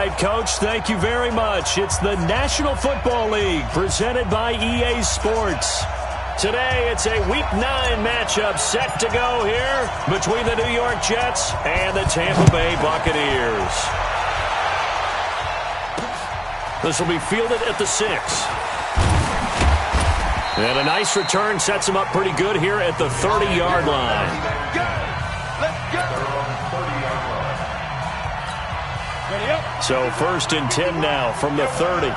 right, Coach, thank you very much. It's the National Football League presented by EA Sports. Today, it's a Week 9 matchup set to go here between the New York Jets and the Tampa Bay Buccaneers. This will be fielded at the 6. And a nice return sets him up pretty good here at the 30-yard line. So 1st and 10 now from the 30.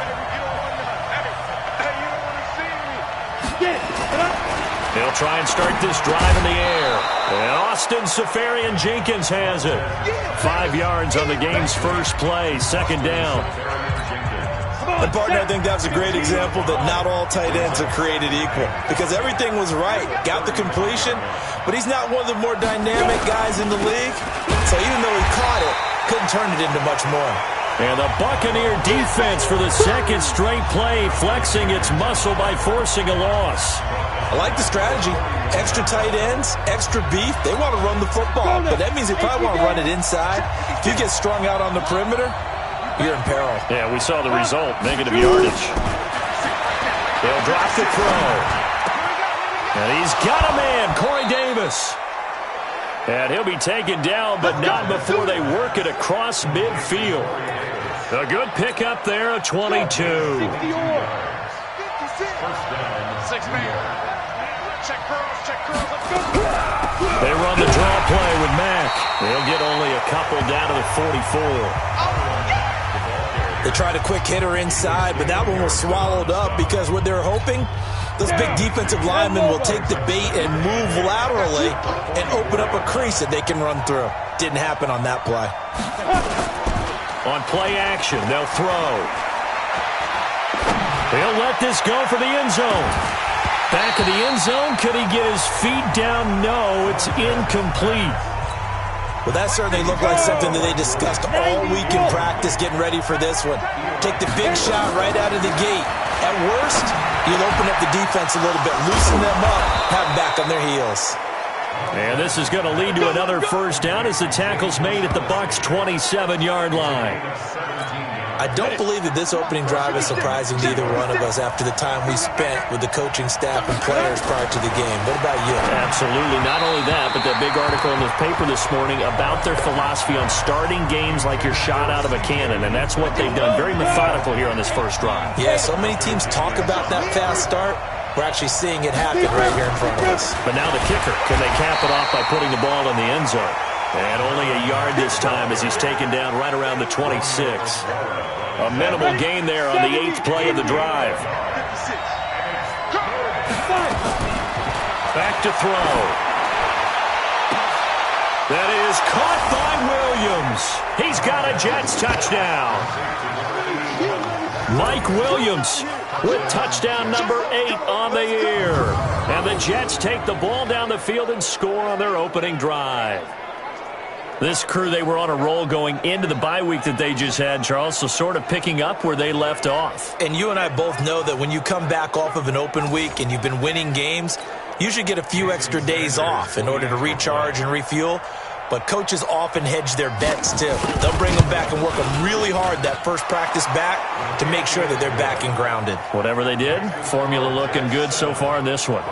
He'll try and start this drive in the air. And Austin Seferian-Jenkins has it. 5 yards on the game's first play, 2nd down. And partner, I think that was a great example that not all tight ends are created equal, because everything was right. Got the completion, but he's not one of the more dynamic guys in the league. So even though he caught it, couldn't turn it into much more. And the Buccaneer defense for the 2nd straight play, flexing its muscle by forcing a loss. I like the strategy. Extra tight ends, extra beef. They want to run the football, but that means they probably want to run it inside. If you get strung out on the perimeter, you're in peril. Yeah, we saw the result. Negative yardage. They'll drop the throw. And he's got a man, Corey Davis. And he'll be taken down, but not before they work it across midfield. A good pickup there, a 22. 6 man. Check curls, let's go. They run the draw play with Mack. They'll get only a couple down to the 44. They tried a quick hitter inside, but that one was swallowed up because what they're hoping, those big defensive linemen will take the bait and move laterally and open up a crease that they can run through. Didn't happen on that play. On play action, they'll throw. He'll let this go for the end zone. Back of the end zone, could he get his feet down? No, it's incomplete. Well, that certainly looked like something that they discussed all week in practice, getting ready for this one. Take the big shot right out of the gate. At worst, you'll open up the defense a little bit, loosen them up, have them back on their heels. And this is going to lead to another first down as the tackle's made at the Bucs' 27-yard line. I don't believe that this opening drive is surprising to either one of us after the time we spent with the coaching staff and players prior to the game. What about you? Absolutely. Not only that, but that big article in the paper this morning about their philosophy on starting games like you're shot out of a cannon, and that's what they've done. Very methodical here on this first drive. Yeah, so many teams talk about that fast start. We're actually seeing it happen right here in front of us. But now the kicker. Can they cap it off by putting the ball in the end zone? And only a yard this time as he's taken down right around the 26. A minimal gain there on the 8th play of the drive. Back to throw. That is caught by Williams. He's got a Jets touchdown. Mike Williams with touchdown number 8 on the year. And the Jets take the ball down the field and score on their opening drive. This crew, they were on a roll going into the bye week that they just had, Charles, so sort of picking up where they left off. And you and I both know that when you come back off of an open week and you've been winning games, you should get a few extra days off in order to recharge and refuel. But coaches often hedge their bets, too. They'll bring them back and work them really hard that first practice back to make sure that they're back and grounded. Whatever they did, formula looking good so far in this one.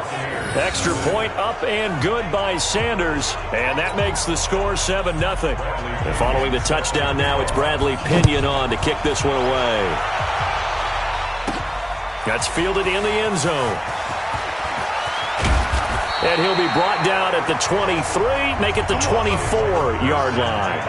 Extra point up and good by Sanders, and that makes the score 7-0. And following the touchdown now, it's Bradley Pinion on to kick this one away. That's fielded in the end zone. And he'll be brought down at the 23, make it the 24-yard line.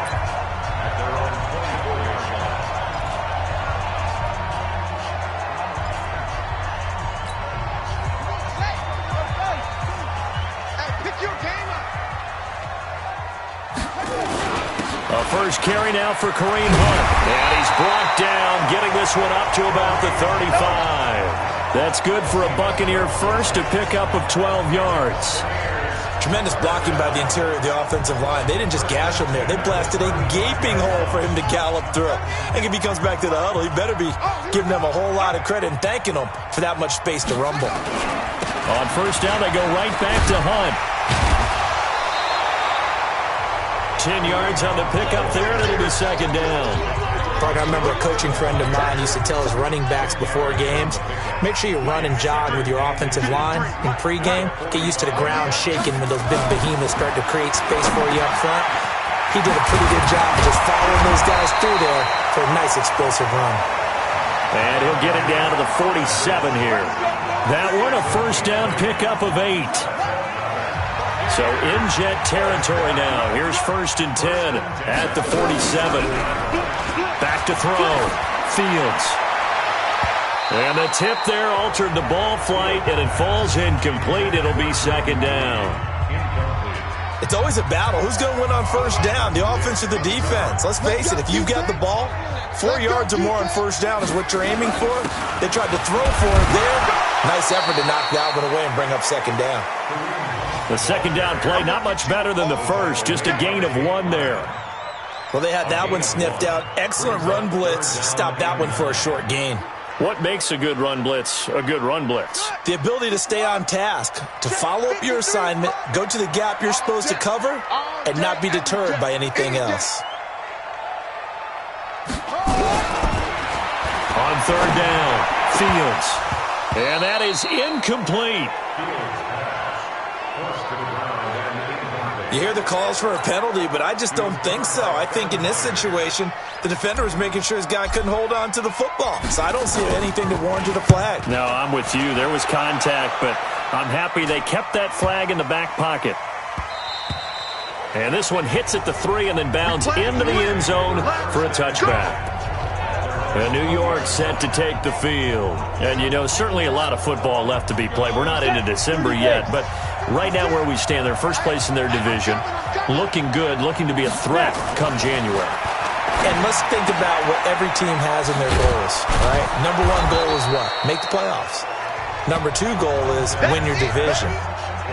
A first carry now for Kareem Hunt. And he's brought down, getting this one up to about the 35. That's good for a Buccaneer first, a pickup of 12 yards. Tremendous blocking by the interior of the offensive line. They didn't just gash him there. They blasted a gaping hole for him to gallop through. I think if he comes back to the huddle, he better be giving them a whole lot of credit and thanking them for that much space to rumble. On first down, they go right back to Hunt. 10 yards on the pickup there, and it'll be 2nd down. Partner, I remember a coaching friend of mine used to tell his running backs before games, make sure you run and jog with your offensive line in pregame. Get used to the ground shaking when those big behemoths start to create space for you up front. He did a pretty good job of just following those guys through there for a nice explosive run. And he'll get it down to the 47 here. That one, a first down pickup of 8. So in jet territory now. Here's 1st and 10 at the 47. Back to throw. Fields. And the tip there altered the ball flight, and it falls incomplete. It'll be 2nd down. It's always a battle. Who's going to win on first down, the offense or the defense? Let's face it, if you've got the ball, 4 yards or more on first down is what you're aiming for. They tried to throw for it there. Nice effort to knock that one away and bring up 2nd down. The 2nd down play, not much better than the first, just a gain of 1 there. Well, they had that one sniffed out. Excellent run blitz. Stopped that one for a short gain. What makes a good run blitz a good run blitz? The ability to stay on task, to follow up your assignment, go to the gap you're supposed to cover, and not be deterred by anything else. On 3rd down, Fields. And that is incomplete. You hear the calls for a penalty, but I just don't think so. I think in this situation, the defender was making sure his guy couldn't hold on to the football. So I don't see anything to warrant a flag. No, I'm with you. There was contact, but I'm happy they kept that flag in the back pocket. And this one hits at the 3 and then bounds into the end zone for a touchback. And New York set to take the field. And, you know, certainly a lot of football left to be played. We're not into December yet, but right now where we stand, they're first place in their division, looking good, looking to be a threat come January. And let's think about what every team has in their goals, all right? Number 1 goal is what? Make the playoffs. Number 2 goal is win your division.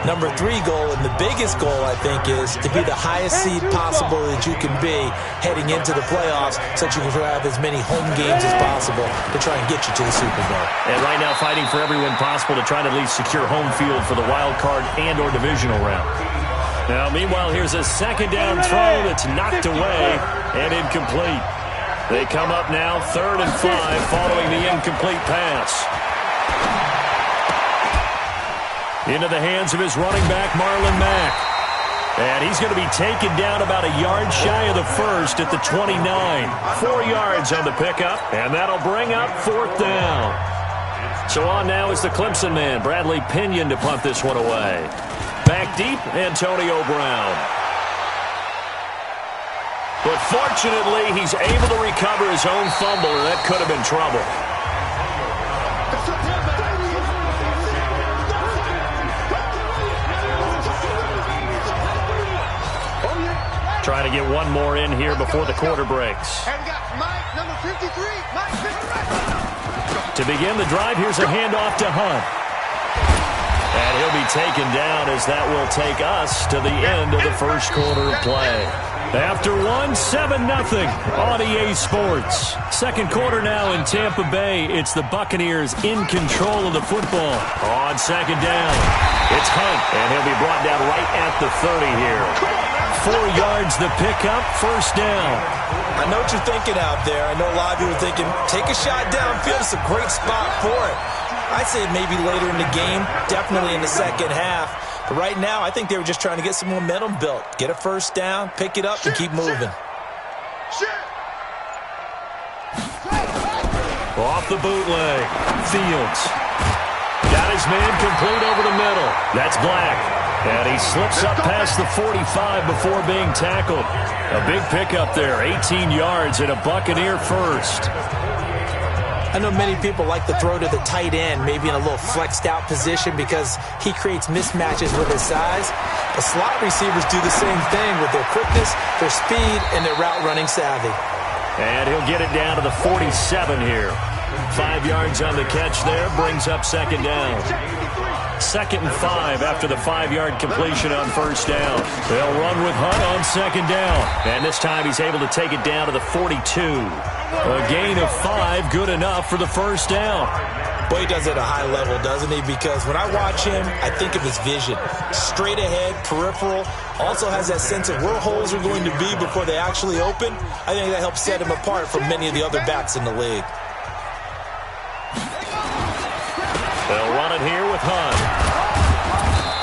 Number 3 goal, and the biggest goal, I think, is to be the highest seed possible that you can be heading into the playoffs so that you can have as many home games as possible to try and get you to the Super Bowl. And right now fighting for every win possible to try to at least secure home field for the wild card and or divisional round. Now, meanwhile, here's a 2nd down throw that's knocked away and incomplete. They come up now 3rd and 5 following the incomplete pass. Into the hands of his running back, Marlon Mack. And he's going to be taken down about a yard shy of the first at the 29. 4 yards on the pickup, and that'll bring up 4th down. So on now is the Clemson man, Bradley Pinion, to punt this one away. Back deep, Antonio Brown. But fortunately, he's able to recover his own fumble, and that could have been trouble. Trying to get one more in here before the quarter breaks. And we got Mike, number 53. Mike, to begin the drive, here's a handoff to Hunt. And he'll be taken down as that will take us to the end of the first quarter of play. After 7-0 on EA Sports. Second quarter now in Tampa Bay. It's the Buccaneers in control of the football. On 2nd down, it's Hunt, and he'll be brought down right at the 30 here. 4 yards the pickup, 1st down. I know what you're thinking out there. I know a lot of you are thinking, take a shot downfield. It's a great spot for it. I'd say maybe later in the game, definitely in the second half. But right now, I think they were just trying to get some momentum built. Get a 1st down, pick it up, and keep moving. Off the bootleg, Fields. Got his man complete over the middle. That's Black. And he slips up past the 45 before being tackled. A big pickup there, 18 yards and a Buccaneer first. I know many people like to throw to the tight end, maybe in a little flexed out position because he creates mismatches with his size. The slot receivers do the same thing with their quickness, their speed, and their route running savvy. And he'll get it down to the 47 here. 5 yards on the catch there, brings up 2nd down. 2nd and 5 after the 5-yard completion on 1st down. They'll run with Hunt on 2nd down. And this time he's able to take it down to the 42. A gain of 5, good enough for the 1st down. Well, he does it at a high level, doesn't he? Because when I watch him, I think of his vision. Straight ahead, peripheral. Also has that sense of where holes are going to be before they actually open. I think that helps set him apart from many of the other backs in the league. They'll run it here with Hunt.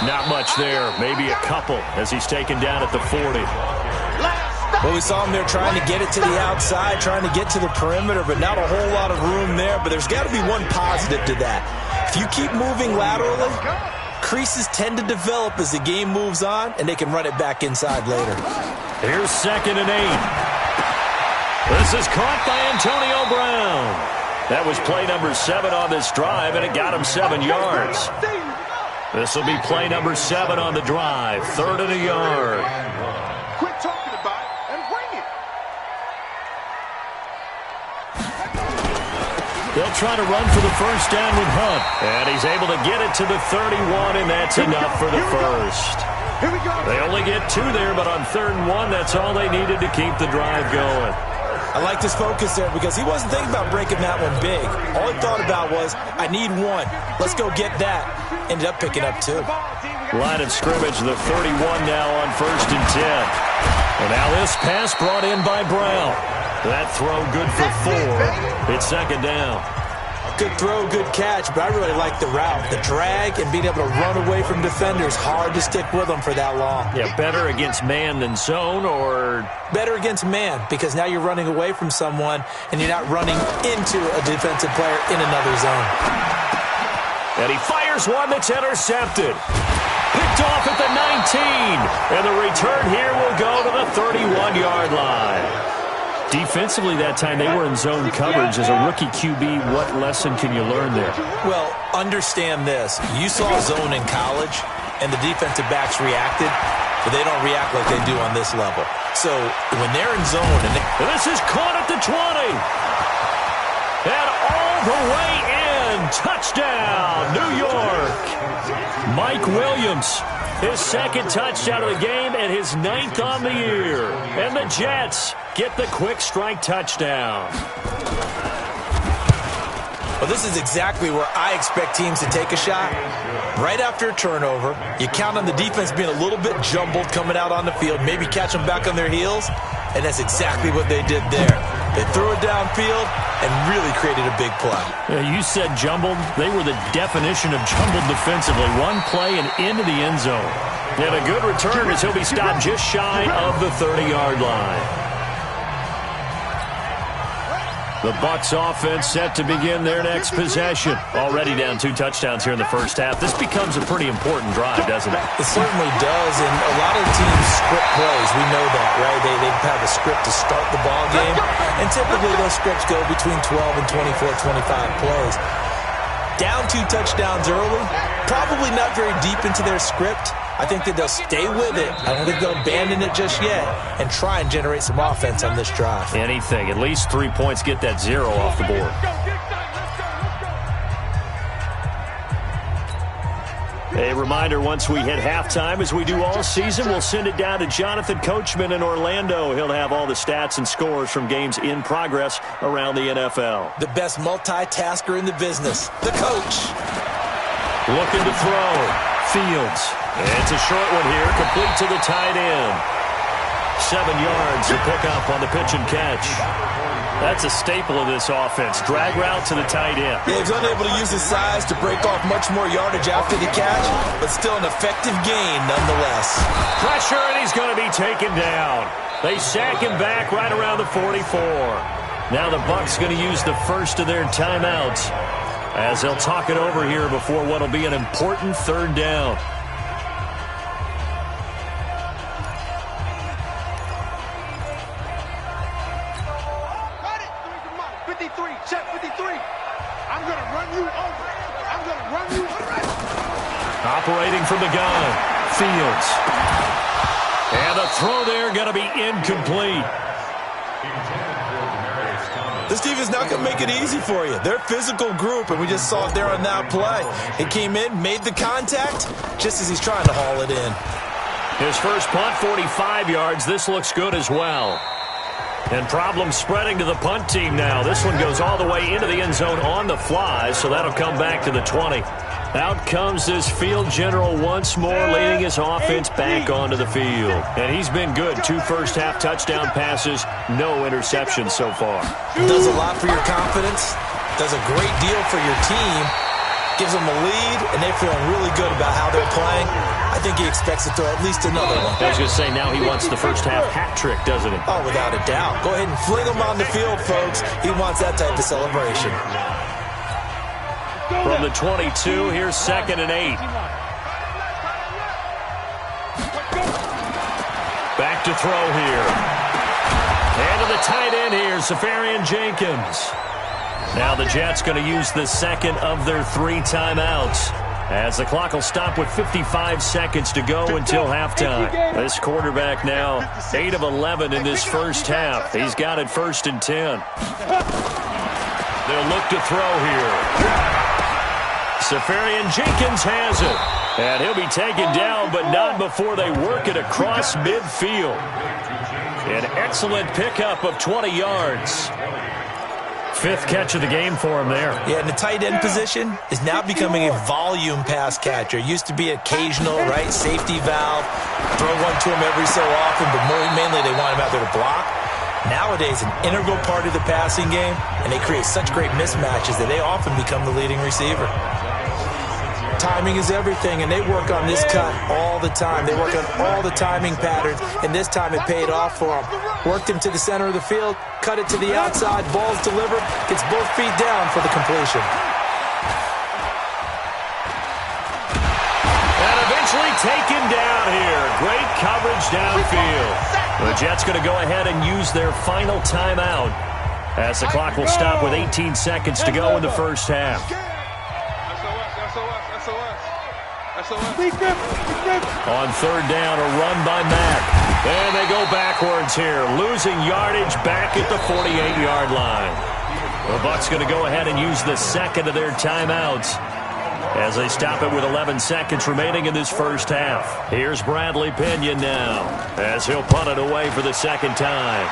Not much there. Maybe a couple as he's taken down at the 40. Well, we saw him there trying to get it to the outside, trying to get to the perimeter, but not a whole lot of room there. But there's got to be one positive to that. If you keep moving laterally, creases tend to develop as the game moves on, and they can run it back inside later. Here's 2nd and 8. This is caught by Antonio Brown. That was play number 7 on this drive, and it got him 7 yards. This will be play number 7 on the drive. 3rd and a yard. Quit talking about it and bring it. They'll try to run for the first down with Hunt. And he's able to get it to the 31, and that's enough for the first. Here we go. They only get 2 there, but on 3rd and 1, that's all they needed to keep the drive going. I like this focus there because he wasn't thinking about breaking that one big. All he thought about was, I need 1. Let's go get that. Ended up picking up 2. Line of scrimmage, the 31 now on 1st and 10. And now this pass brought in by Brown. That throw good for 4. It's 2nd down. Good throw, good catch, but I really like the route. The drag and being able to run away from defenders, hard to stick with them for that long. Yeah, better against man than zone, or? Better against man, because now you're running away from someone and you're not running into a defensive player in another zone. And he fires one that's intercepted. Picked off at the 19. And the return here will go to the 31-yard line. Defensively that time, they were in zone coverage. As a rookie QB, what lesson can you learn there? Well, understand this. You saw zone in college, and the defensive backs reacted, but they don't react like they do on this level. So when they're in zone, and this is caught at the 20. And all the way in. Touchdown, New York. Mike Williams, his 2nd touchdown of the game and his 9th on the year. And the Jets get the quick strike touchdown. Well, this is exactly where I expect teams to take a shot. Right after a turnover, you count on the defense being a little bit jumbled coming out on the field, maybe catch them back on their heels, and that's exactly what they did there. They threw it downfield and really created a big play. Yeah, you said jumbled. They were the definition of jumbled defensively. One play and into the end zone. And a good return as he'll be stopped just shy of the 30-yard line. The Bucs offense set to begin their next possession. Already down 2 touchdowns here in the first half. This becomes a pretty important drive, doesn't it? It certainly does, and a lot of teams script plays. We know that, right? They have a script to start the ball game, and typically those scripts go between 12 and 24, 25 plays. Down 2 touchdowns early, probably not very deep into their script. I think that they'll stay with it. I don't think they'll abandon it just yet and try and generate some offense on this drive. Anything. At least 3 points, get that 0 off the board. A reminder, once we hit halftime, as we do all season, we'll send it down to Jonathan Coachman in Orlando. He'll have all the stats and scores from games in progress around the NFL. The best multitasker in the business, the coach. Looking to throw. Fields. It's a short one here, complete to the tight end. 7 yards to pick up on the pitch and catch. That's a staple of this offense. Drag route to the tight end. Yeah, he's unable to use his size to break off much more yardage after the catch, but still an effective gain nonetheless. Pressure, and he's going to be taken down. They sack him back right around the 44. Now the Bucs going to use the first of their timeouts as they'll talk it over here before what will be an important 3rd down. Operating from the gun, Fields. And the throw there going to be incomplete. This defense is not going to make it easy for you. They're a physical group, and we just saw it there on that play. He came in, made the contact, just as he's trying to haul it in. His first punt, 45 yards. This looks good as well. And problems spreading to the punt team now. This one goes all the way into the end zone on the fly, so that'll come back to the 20. Out comes this field general once more, leading his offense back onto the field. And he's been good. 2 first-half touchdown passes, no interceptions so far. Does a lot for your confidence, does a great deal for your team, gives them a lead, and they're feeling really good about how they're playing. I think he expects to throw at least another one. I was going to say, now he wants the first-half hat trick, doesn't he? Oh, without a doubt. Go ahead and fling him on the field, folks. He wants that type of celebration. From the 22, here's 2nd and 8. Back to throw here. And to the tight end here, Safarian Jenkins. Now the Jets going to use the second of their 3 timeouts, as the clock will stop with 55 seconds to go until halftime. This quarterback now 8 of 11 in this first half. He's got it 1st and 10. They'll look to throw here. Safarian Jenkins has it. And he'll be taken down, but not before they work it across midfield. An excellent pickup of 20 yards. 5th catch of the game for him there. Yeah, and the tight end position is now becoming a volume pass catcher. Used to be occasional, right, safety valve, throw one to him every so often, but mainly they want him out there to block. Nowadays, an integral part of the passing game, and they create such great mismatches that they often become the leading receiver. Timing is everything, and they work on this cut all the time. They work on all the timing patterns, and this time it paid off for them. Worked him to the center of the field, cut it to the outside, ball's delivered, gets both feet down for the completion. And eventually taken down here. Great coverage downfield. The Jets going to go ahead and use their final timeout, as the clock will stop with 18 seconds to go in the first half. On 3rd down, a run by Mack. And they go backwards here, losing yardage back at the 48-yard line. The Bucs going to go ahead and use the second of their timeouts, as they stop it with 11 seconds remaining in this first half. Here's Bradley Pinion now, as he'll punt it away for the 2nd time.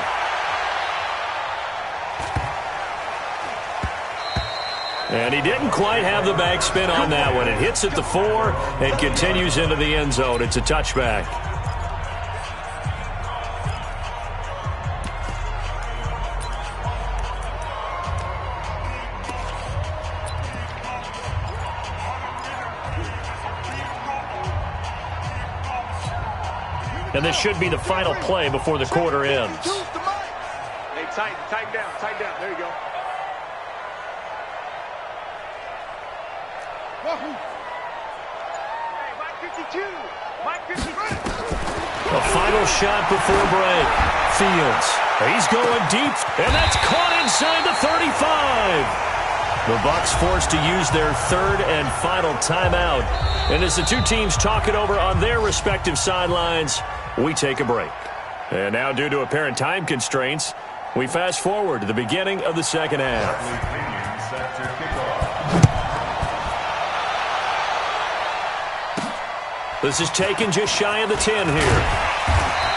And he didn't quite have the backspin on that one. It hits at the 4 and continues into the end zone. It's a touchback. And this should be the final play before the quarter ends. Hey, tighten down. There you go. A final shot before break. Fields. He's going deep, and that's caught inside the 35. The Bucs forced to use their 3rd and final timeout. And as the two teams talk it over on their respective sidelines, we take a break. And now, due to apparent time constraints, we fast forward to the beginning of the 2nd half. This is taken just shy of the 10 here.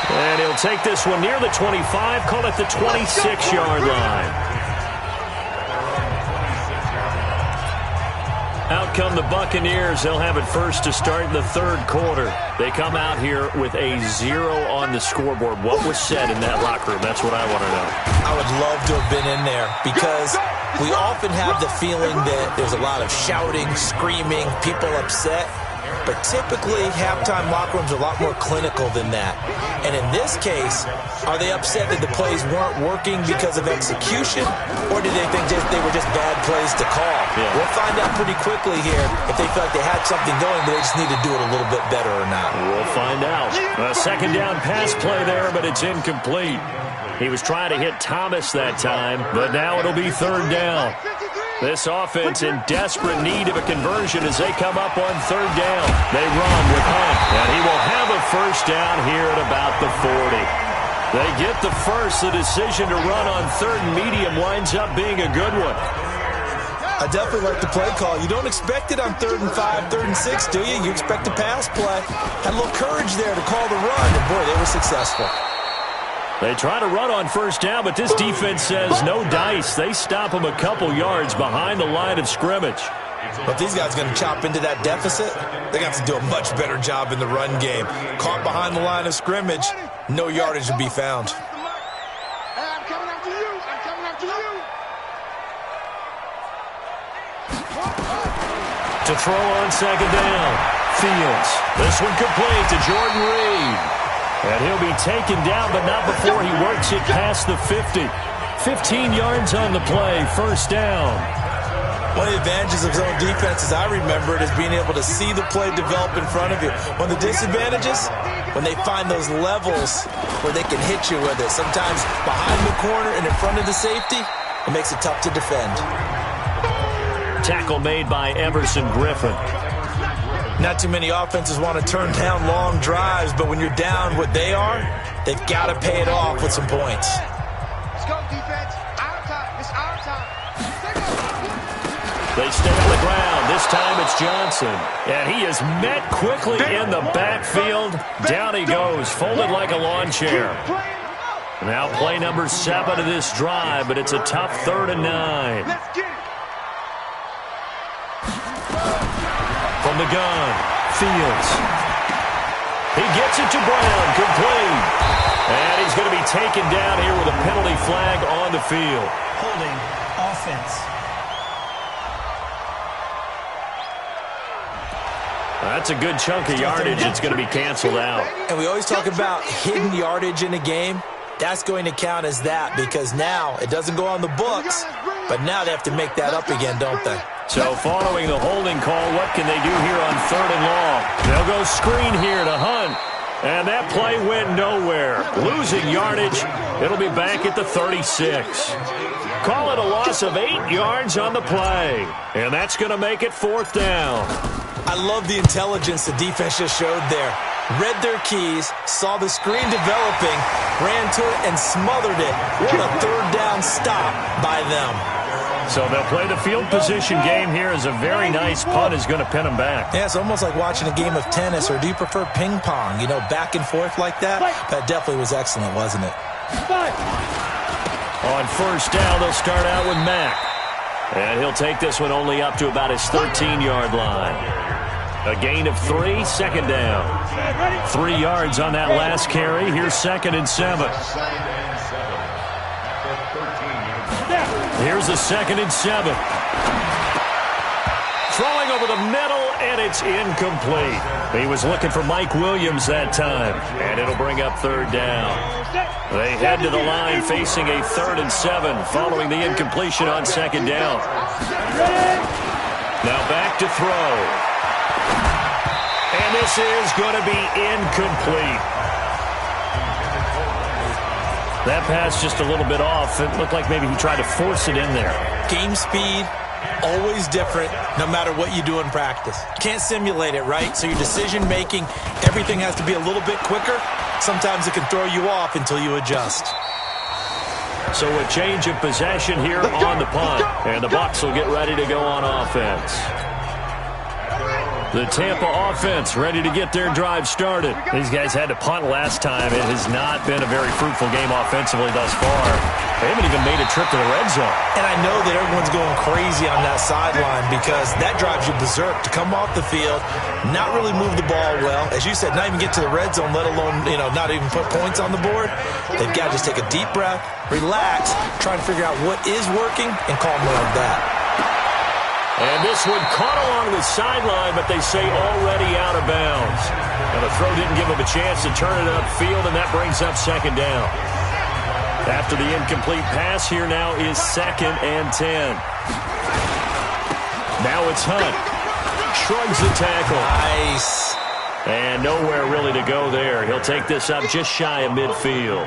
And he'll take this one near the 25, call it the 26-yard line. Out come the Buccaneers. They'll have it first to start the 3rd quarter. They come out here with a 0 on the scoreboard. What was said in that locker room? That's what I want to know. I would love to have been in there, because we often have the feeling that there's a lot of shouting, screaming, people upset. But typically, halftime locker rooms are a lot more clinical than that. And in this case, are they upset that the plays weren't working because of execution, or did they think they were just bad plays to call? Yeah. We'll find out pretty quickly here if they felt like they had something going, but they just need to do it a little bit better or not. We'll find out. A 2nd down pass play there, but it's incomplete. He was trying to hit Thomas that time, but now it'll be 3rd down. This offense in desperate need of a conversion as they come up on 3rd down. They run with Hunt, and he will have a first down here at about the 40. They get the first. The decision to run on 3rd and medium winds up being a good one. I definitely like the play call. You don't expect it on 3rd and 5, 3rd and 6, do you? You expect a pass play. Had a little courage there to call the run, and boy, they were successful. They try to run on first down, but this defense says no dice. They stop them a couple yards behind the line of scrimmage. But these guys are going to chop into that deficit. They're going to have to do a much better job in the run game. Caught behind the line of scrimmage, no yardage to be found. I'm coming after you. I'm coming after you. To throw on second down, Fields. This one complete to Jordan Reed. And he'll be taken down, but not before he works it past the 50. 15 yards on the play, first down. One of the advantages of zone defense, as I remember it, is being able to see the play develop in front of you. One of the disadvantages, when they find those levels where they can hit you with it. Sometimes behind the corner and in front of the safety, it makes it tough to defend. Tackle made by Everson Griffin. Not too many offenses want to turn down long drives, but when you're down what they are, they've got to pay it off with some points. Let's go, defense. Our time. It's our time. They stay on the ground. This time it's Johnson. And he is met quickly in the backfield. Down he goes, folded like a lawn chair. Now play number 7 of this drive, but it's a tough 3rd and 9. Let's get it. From the gun, Fields. He gets it to Brown, complete. And he's going to be taken down here with a penalty flag on the field. Holding offense. That's a good chunk of yardage. It's going to be canceled out. And we always talk about hidden yardage in a game. That's going to count as that because now it doesn't go on the books, but now they have to make that up again, don't they? So following the holding call, what can they do here on 3rd and long? They'll go screen here to Hunt. And that play went nowhere. Losing yardage. It'll be back at the 36. Call it a loss of 8 yards on the play. And that's going to make it 4th down. I love the intelligence the defense just showed there. Read their keys, saw the screen developing, ran to it, and smothered it. What a 3rd down stop by them. So they'll play the field position game here as a very nice punt is going to pin them back. Yeah, it's almost like watching a game of tennis, or do you prefer ping pong? You know, back and forth like that? That definitely was excellent, wasn't it? On first down, they'll start out with Mack. And he'll take this one only up to about his 13-yard line. A gain of 3, second down. 3 yards on that last carry. Here's 2nd and 7. Here's a 2nd and 7. Throwing over the middle, and it's incomplete. He was looking for Mike Williams that time, and it'll bring up 3rd down. They head to the line facing a 3rd and 7 following the incompletion on 2nd down. Now back to throw. And this is going to be incomplete. That pass just a little bit off. It looked like maybe he tried to force it in there. Game speed, always different, no matter what you do in practice. Can't simulate it, right? So your decision-making, everything has to be a little bit quicker. Sometimes it can throw you off until you adjust. So a change of possession here on the punt. And the Bucs will get ready to go on offense. The Tampa offense ready to get their drive started. These guys had to punt last time. It has not been a very fruitful game offensively thus far. They haven't even made a trip to the red zone. And I know that everyone's going crazy on that sideline because that drives you berserk to come off the field, not really move the ball well. As you said, not even get to the red zone, let alone, not even put points on the board. They've got to just take a deep breath, relax, try and figure out what is working, and call more of that. And this one caught along the sideline, but they say already out of bounds. And the throw didn't give him a chance to turn it upfield, and that brings up 2nd down. After the incomplete pass, here now is 2nd and 10. Now it's Hunt. Shrugs the tackle. Nice. And nowhere really to go there. He'll take this up just shy of midfield.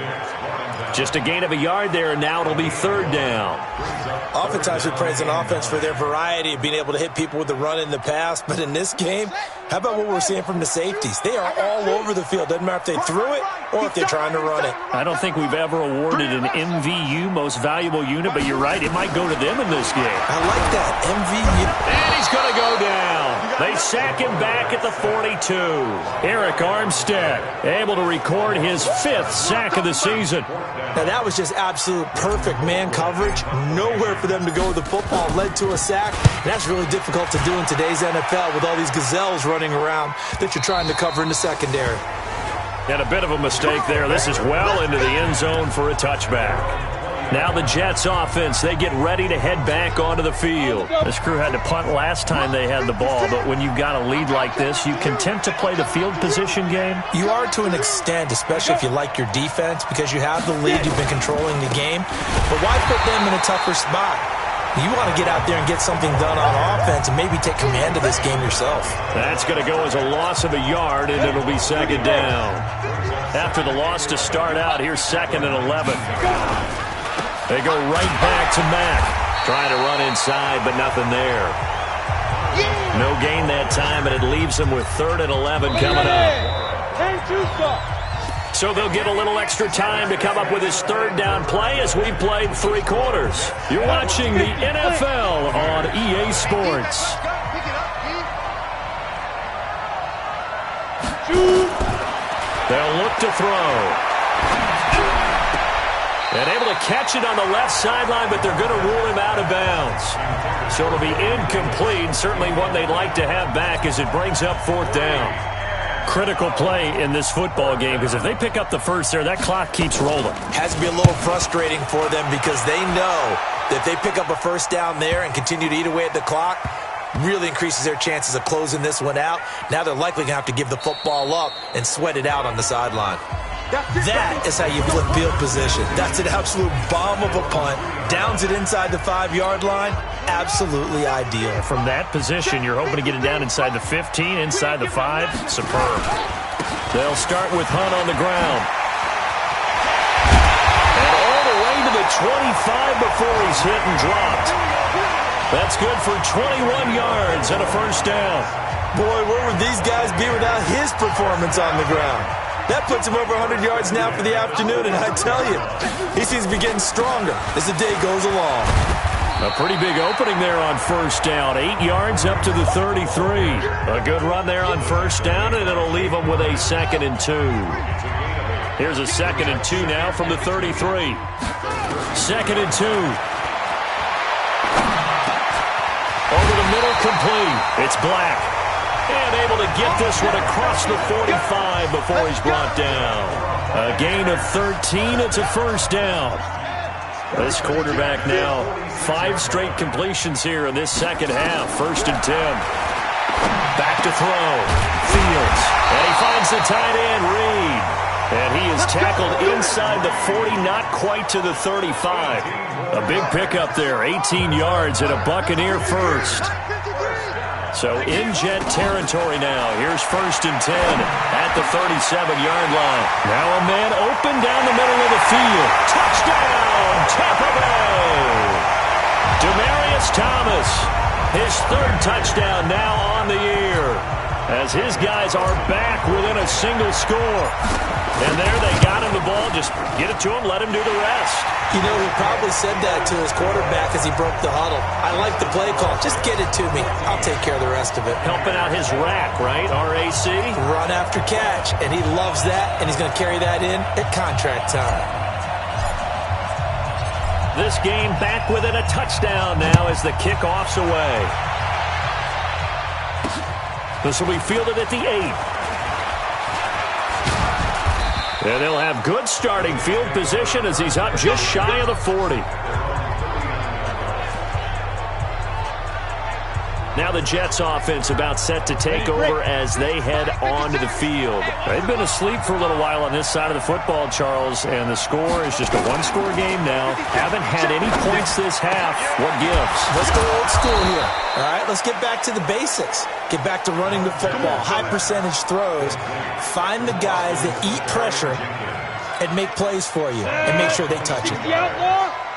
Just a gain of a yard there, and now it'll be 3rd down. Oftentimes we praise an offense for their variety of being able to hit people with the run in the pass, but in this game, how about what we're seeing from the safeties? They are all over the field. Doesn't matter if they threw it or if they're trying to run it. I don't think we've ever awarded an MVU, most valuable unit, but you're right, it might go to them in this game. I like that, MVU. And he's going to go down. They sack him back at the 42. Eric Armstead able to record his 5th sack of the season. Now, that was just absolute perfect man coverage. Nowhere for them to go with the football. Led to a sack. And that's really difficult to do in today's NFL with all these gazelles running around that you're trying to cover in the secondary. And a bit of a mistake there. This is well into the end zone for a touchback. Now the Jets offense, they get ready to head back onto the field. This crew had to punt last time they had the ball, but when you've got a lead like this, you content to play the field position game? You are to an extent, especially if you like your defense, because you have the lead, you've been controlling the game. But why put them in a tougher spot? You want to get out there and get something done on offense and maybe take command of this game yourself. That's going to go as a loss of a yard, and it'll be second down. After the loss to start out, here's 2nd and 11. They go right back to Mack. Trying to run inside, but nothing there. No gain that time, and it leaves them with 3rd and 11 coming up. So they'll get a little extra time to come up with his 3rd down play as we've played 3 quarters. You're watching the NFL on EA Sports. They'll look to throw. And able to catch it on the left sideline, but they're going to rule him out of bounds. So it'll be incomplete, certainly one they'd like to have back as it brings up 4th down. Critical play in this football game, because if they pick up the first there, that clock keeps rolling. Has to be a little frustrating for them because they know that if they pick up a 1st down there and continue to eat away at the clock, really increases their chances of closing this one out. Now they're likely going to have to give the football up and sweat it out on the sideline. That is how you flip field position. That's an absolute bomb of a punt. Downs it inside the 5-yard line. Absolutely ideal. From that position, you're hoping to get it down inside the 15, inside the 5. Superb. They'll start with Hunt on the ground. And all the way to the 25 before he's hit and dropped. That's good for 21 yards and a 1st down. Boy, where would these guys be without his performance on the ground? That puts him over 100 yards now for the afternoon, and I tell you, he seems to be getting stronger as the day goes along. A pretty big opening there on 1st down. 8 yards up to the 33. A good run there on 1st down, and it'll leave them with a 2nd and 2. Here's a 2nd and 2 now from the 33. 2nd and 2. Over the middle, complete. It's Black. And able to get this one across the 45 before he's brought down. A gain of 13. It's a 1st down. This quarterback now, 5 straight completions here in this 2nd half. 1st and 10. Back to throw. Fields. And he finds the tight end, Reed. And he is tackled inside the 40, not quite to the 35. A big pickup there, 18 yards and a Buccaneer first. So in Jet territory now. Here's 1st and 10 at the 37-yard line. Now a man open down the middle of the field. Touchdown, Tampa Bay! Demaryius Thomas, his 3rd touchdown now on the year, as his guys are back within a single score. And there they got him the ball. Just get it to him, let him do the rest. You know, he probably said that to his quarterback as he broke the huddle. I like the play call. Just get it to me. I'll take care of the rest of it. Helping out his rack, right? RAC? Run after catch. And he loves that, and he's going to carry that in at contract time. This game back within a touchdown now as the kickoff's away. This will be fielded at the 8. And they'll have good starting field position as he's up just shy of the 40. Now the Jets offense about set to take over as they head onto the field. They've been asleep for a little while on this side of the football, Charles, and the score is just a 1-score game now. Haven't had any points this half. What gives? Let's go old school here. All right, let's get back to the basics. Get back to running the football, high percentage throws. Find the guys that eat pressure and make plays for you and make sure they touch it.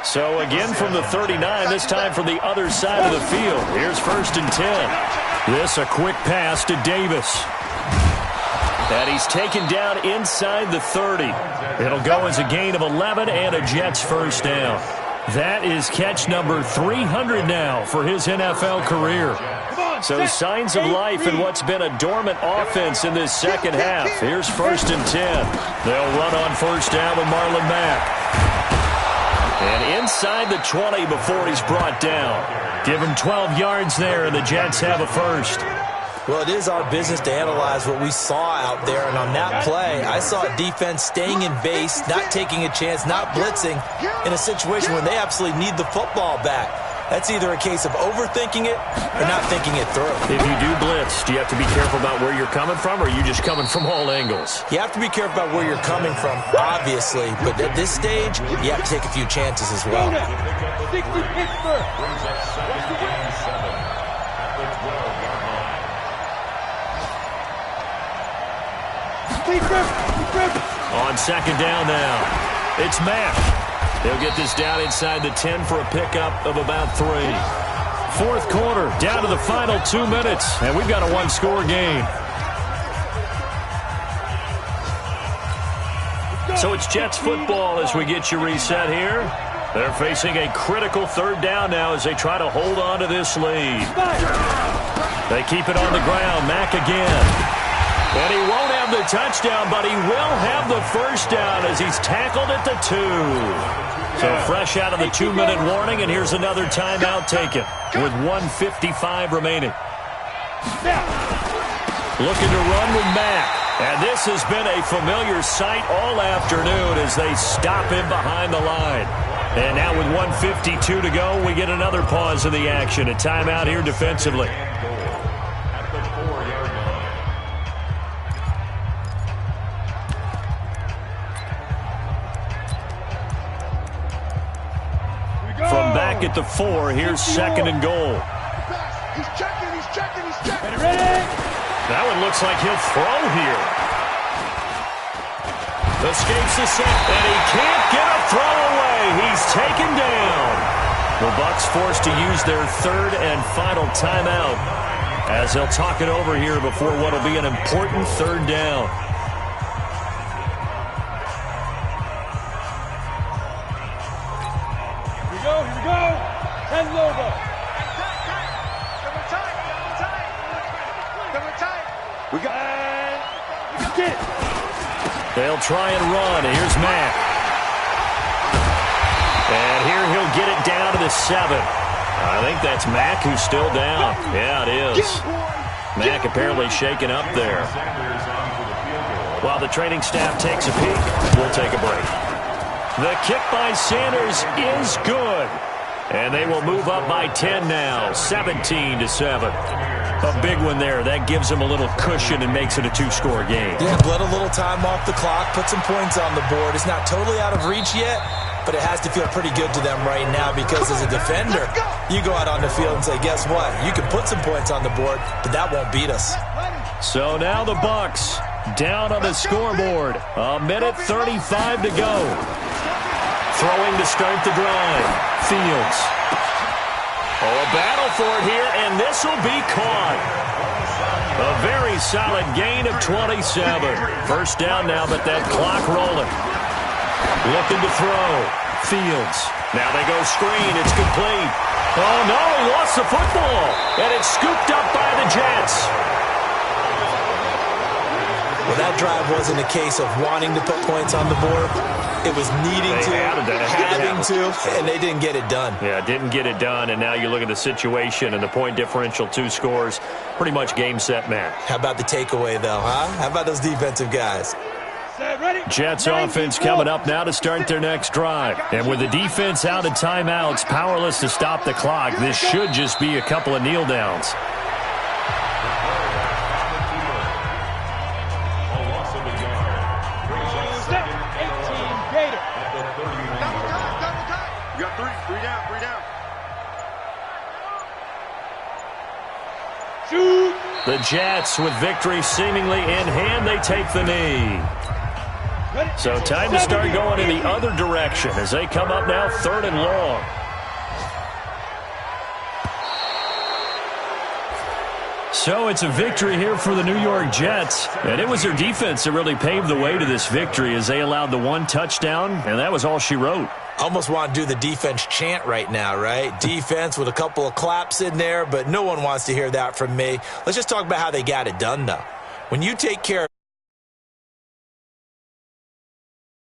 So again from the 39, this time from the other side of the field. Here's 1st and 10. This a quick pass to Davis. And he's taken down inside the 30. It'll go as a gain of 11 and a Jets 1st down. That is catch number 300 now for his NFL career. So signs of life in what's been a dormant offense in this second half. Here's 1st and 10. They'll run on 1st down with Marlon Mack. And inside the 20 before he's brought down. Give him 12 yards there, and the Jets have a 1st. Well, it is our business to analyze what we saw out there, and on that play, I saw a defense staying in base, not taking a chance, not blitzing, in a situation where they absolutely need the football back. That's either a case of overthinking it or not thinking it through. If you do blitz, do you have to be careful about where you're coming from, or are you just coming from all angles? You have to be careful about where you're coming from, obviously, but at this stage, you have to take a few chances as well. 60 Pittsburgh. On 2nd down now, it's Mack. They'll get this down inside the 10 for a pickup of about 3. 4th quarter, down to the final 2 minutes, and we've got a 1-score game. So it's Jets football as we get you reset here. They're facing a critical 3rd down now as they try to hold on to this lead. They keep it on the ground. Mack again. And he won't have the touchdown, but he will have the 1st down as he's tackled at the 2. So fresh out of the 2-minute warning, and here's another timeout taken with 1:55 remaining. Looking to run with Mack. And this has been a familiar sight all afternoon as they stop him behind the line. And now with 1:52 to go, we get another pause in the action. A timeout here defensively. From back at the 4, here's 2nd and goal. He's checking. Ready? That one looks like he'll throw here. Escapes the sack, and he can't get a throw away. He's taken down. The Bucs forced to use their 3rd and final timeout as they'll talk it over here before what will be an important 3rd down. Here we go. 10 over. We got it. They'll try and run. Here's Mack. And here he'll get it down to the 7. I think that's Mack who's still down. Yeah, it is. Mack apparently shaken up there. While the training staff takes a peek, we'll take a break. The kick by Sanders is good. And they will move up by 10 now, 17-7. A big one there. That gives them a little cushion and makes it a 2-score game. Yeah, let a little time off the clock, put some points on the board. It's not totally out of reach yet, but it has to feel pretty good to them right now because as a defender, you go out on the field and say, guess what? You can put some points on the board, but that won't beat us. So now the Bucs down on the scoreboard. 1:35 to go. Throwing to start the drive. Fields. Oh, a battle for it here, and this will be caught. A very solid gain of 27. 1st down now, but that clock rolling. Looking to throw. Fields. Now they go screen. It's complete. Oh, no, he lost the football. And it's scooped up by the Jets. Well, that drive wasn't a case of wanting to put points on the board. It was needing to, having to, and they didn't get it done. Yeah, didn't get it done, and now you look at the situation and the point differential, 2 scores, pretty much game, set, match. How about the takeaway, though, huh? How about those defensive guys? Jets offense coming up now to start their next drive. And with the defense out of timeouts, powerless to stop the clock, this should just be a couple of kneel downs. The Jets, with victory seemingly in hand, they take the knee. So time to start going in the other direction as they come up now 3rd and long. So it's a victory here for the New York Jets. And it was their defense that really paved the way to this victory as they allowed the 1 touchdown, and that was all she wrote. Almost want to do the defense chant right now, right? Defense with a couple of claps in there, but no one wants to hear that from me. Let's just talk about how they got it done, though. When you take care of